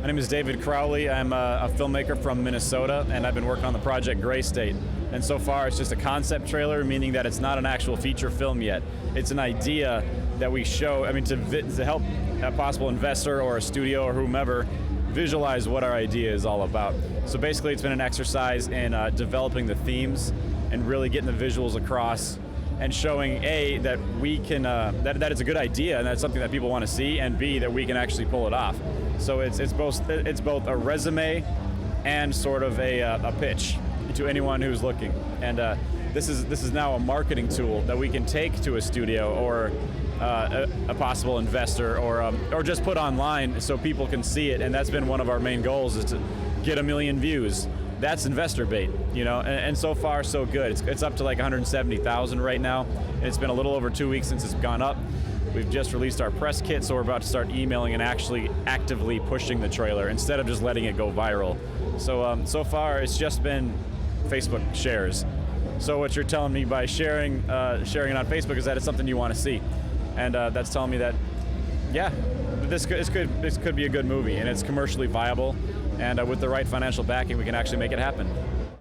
My name is David Crowley. I'm a filmmaker from Minnesota, and I've been working on the project Gray State. And so far, it's just a concept trailer, meaning that it's not an actual feature film yet. It's an idea that we show, to help a possible investor or a studio or whomever visualize what our idea is all about. So basically, it's been an exercise in developing the themes and really getting the visuals across and showing A, that we can, that it's a good idea and that's something that people want to see, and B, that we can actually pull it off. So it's both a resume and sort of a pitch to anyone who's looking. And this is now a marketing tool that we can take to a studio or a possible investor or just put online so people can see it. And that's been one of our main goals, is to get 1 million views. That's investor bait, and so far so good. It's up to like 170,000 right now, and it's been a little over 2 weeks since it's gone up. We've just released our press kit, so we're about to start emailing and actually actively pushing the trailer instead of just letting it go viral. So far it's just been Facebook shares. So what you're telling me by sharing it on Facebook is that it's something you want to see, and that's telling me that, yeah, this could be a good movie, and it's commercially viable. And with the right financial backing, we can actually make it happen.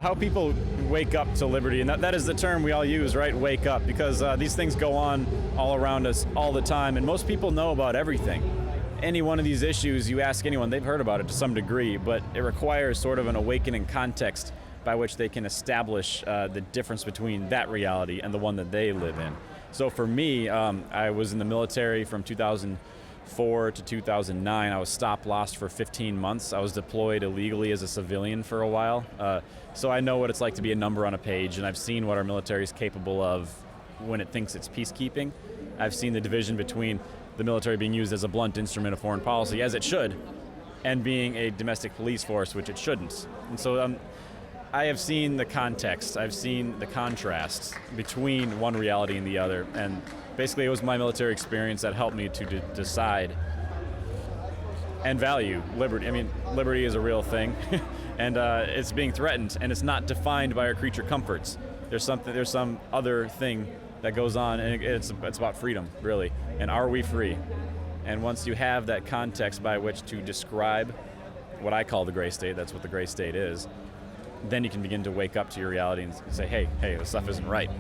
How people wake up to liberty, and that is the term we all use, right? Wake up, because these things go on all around us all the time, and most people know about everything. Any one of these issues, you ask anyone, they've heard about it to some degree, but it requires sort of an awakening context by which they can establish the difference between that reality and the one that they live in. So for me, I was in the military from 2004 to 2009. I was stop-lost for 15 months. I was deployed illegally as a civilian for a while. So I know what it's like to be a number on a page, and I've seen what our military is capable of when it thinks it's peacekeeping. I've seen the division between the military being used as a blunt instrument of foreign policy, as it should, and being a domestic police force, which it shouldn't. And so I have seen the context, I've seen the contrast between one reality and the other, and basically it was my military experience that helped me to decide and value liberty. Liberty is a real thing, and it's being threatened, and it's not defined by our creature comforts. There's some other thing that goes on, and it's about freedom, really. And are we free? And once you have that context by which to describe what I call the gray state, that's what the gray state is, then you can begin to wake up to your reality and say, hey, this stuff isn't right.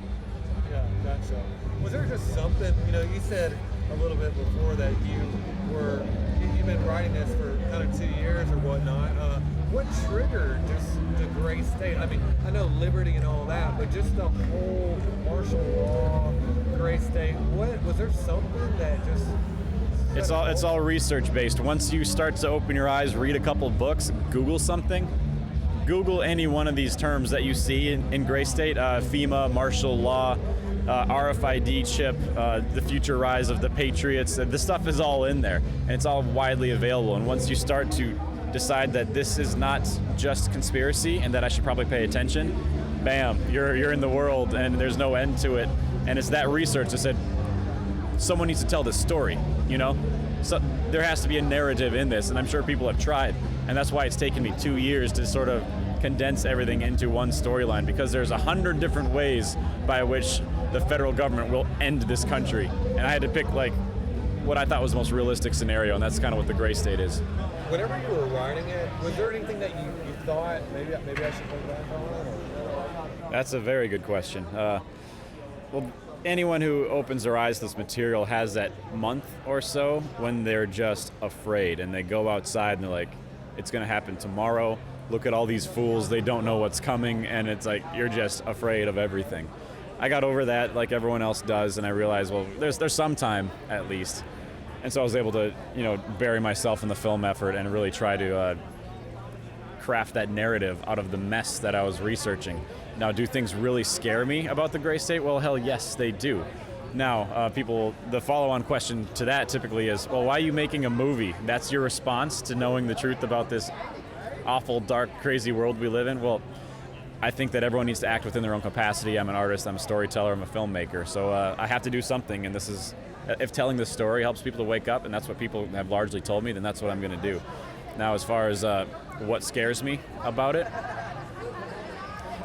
Yeah, gotcha. Was there just something, you said a little bit before that you've been writing this for kind of 2 years or whatnot. What triggered just the gray state? I know liberty and all that, but just the whole martial law, gray state, was there something that just... It's all research based. Once you start to open your eyes, read a couple books, Google something, Google any one of these terms that you see in gray state, FEMA, martial law, RFID chip, the future rise of the Patriots. This stuff is all in there, and it's all widely available. And once you start to decide that this is not just conspiracy and that I should probably pay attention, bam, you're in the world, and there's no end to it. And it's that research that said, someone needs to tell this story, So there has to be a narrative in this, and I'm sure people have tried. And that's why it's taken me 2 years to sort of condense everything into one storyline, because there's 100 different ways by which the federal government will end this country. And I had to pick what I thought was the most realistic scenario, and that's kind of what the gray state is. Whenever you were writing it, was there anything that you thought, maybe I should go back on? Or? That's a very good question. Well, anyone who opens their eyes to this material has that month or so when they're just afraid, and they go outside and they're like, it's going to happen tomorrow. Look at all these fools. They don't know what's coming, and it's like you're just afraid of everything. I got over that like everyone else does, and I realized, well, there's some time at least. And so I was able to, bury myself in the film effort and really try to craft that narrative out of the mess that I was researching. Now, do things really scare me about the gray state? Well, hell yes, they do. Now, the follow-on question to that typically is, well, why are you making a movie? That's your response to knowing the truth about this awful, dark, crazy world we live in? Well, I think that everyone needs to act within their own capacity. I'm an artist, I'm a storyteller, I'm a filmmaker, so I have to do something, and if telling this story helps people to wake up, and that's what people have largely told me, then that's what I'm going to do. Now, as far as what scares me about it,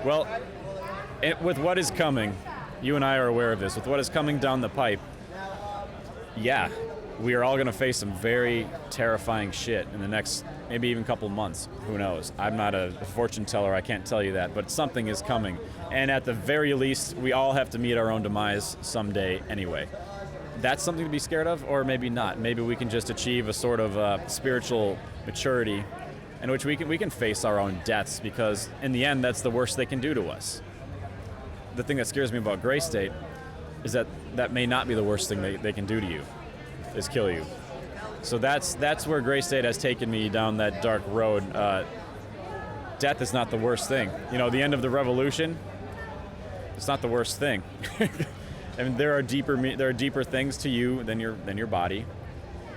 well, with what is coming, you and I are aware of this, with what is coming down the pipe, yeah, we are all going to face some very terrifying shit in the next maybe even a couple months. Who knows? I'm not a fortune teller. I can't tell you that, but something is coming. And at the very least, we all have to meet our own demise someday anyway. That's something to be scared of, or maybe not. Maybe we can just achieve a sort of spiritual maturity in which we can face our own deaths, because in the end, that's the worst they can do to us. The thing that scares me about Gray State is that may not be the worst thing they can do to you, is kill you. So that's where Gray State has taken me down that dark road. Death is not the worst thing. You know, the end of the revolution, it's not the worst thing. I mean, there are deeper things to you than your body.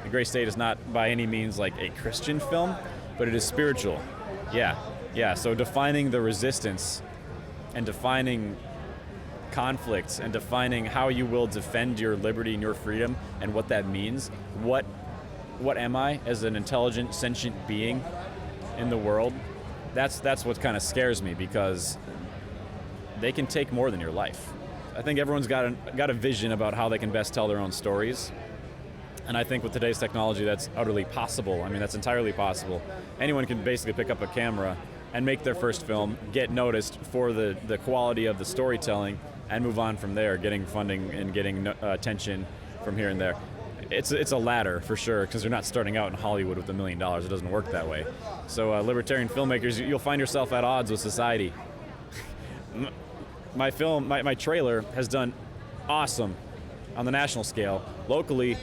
The Gray State is not by any means like a Christian film, but it is spiritual. Yeah. So defining the resistance and defining conflicts and defining how you will defend your liberty and your freedom and what that means. What am I as an intelligent, sentient being in the world? That's what kind of scares me, because they can take more than your life. I think everyone's got a vision about how they can best tell their own stories. And I think with today's technology, that's utterly possible. I mean, that's entirely possible. Anyone can basically pick up a camera and make their first film, get noticed for the quality of the storytelling, and move on from there, getting funding and getting attention from here and there. It's a ladder for sure, because you're not starting out in Hollywood with $1 million. It doesn't work that way. So libertarian filmmakers, you'll find yourself at odds with society. My film, my trailer has done awesome on the national scale. Locally,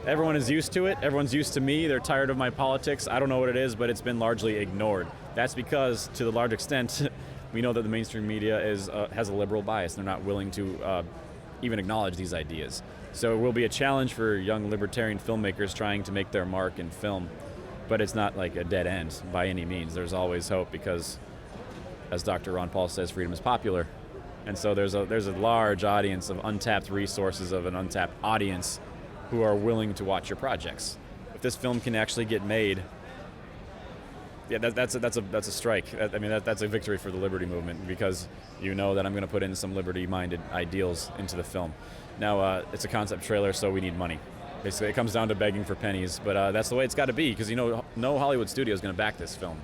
everyone is used to it. Everyone's used to me. They're tired of my politics. I don't know what it is, but it's been largely ignored. That's because, to the large extent, we know that the mainstream media has a liberal bias. They're not willing to even acknowledge these ideas. So it will be a challenge for young libertarian filmmakers trying to make their mark in film, but it's not like a dead end by any means. There's always hope, because, as Dr. Ron Paul says, freedom is popular. And so there's a large audience of untapped resources, of an untapped audience who are willing to watch your projects. If this film can actually get made, yeah, that's a strike. I mean, that's a victory for the liberty movement, because you know that I'm going to put in some liberty-minded ideals into the film. Now, it's a concept trailer, so we need money. Basically, it comes down to begging for pennies, but that's the way it's got to be, because no Hollywood studio is going to back this film.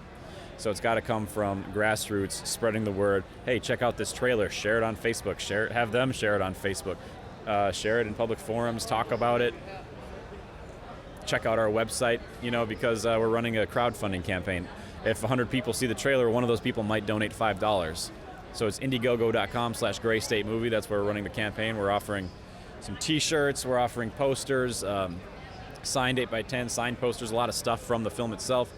So it's got to come from grassroots, spreading the word. Hey, check out this trailer. Share it on Facebook. Have them share it on Facebook. Share it in public forums. Talk about it. Check out our website, because we're running a crowdfunding campaign. If 100 people see the trailer, one of those people might donate $5. So it's indiegogo.com/GrayStateMovie. That's where we're running the campaign. We're offering some T-shirts. We're offering posters, signed 8x10, signed posters, a lot of stuff from the film itself.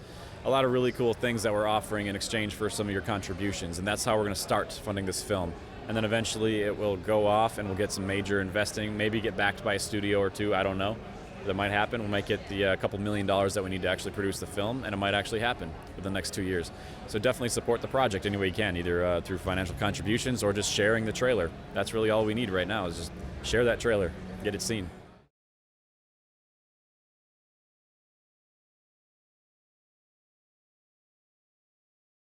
A lot of really cool things that we're offering in exchange for some of your contributions. And that's how we're going to start funding this film. And then eventually it will go off and we'll get some major investing, maybe get backed by a studio or two, I don't know. That might happen. We might get the couple $1 million that we need to actually produce the film, and it might actually happen within the next 2 years. So definitely support the project any way you can, either through financial contributions or just sharing the trailer. That's really all we need right now, is just share that trailer, get it seen.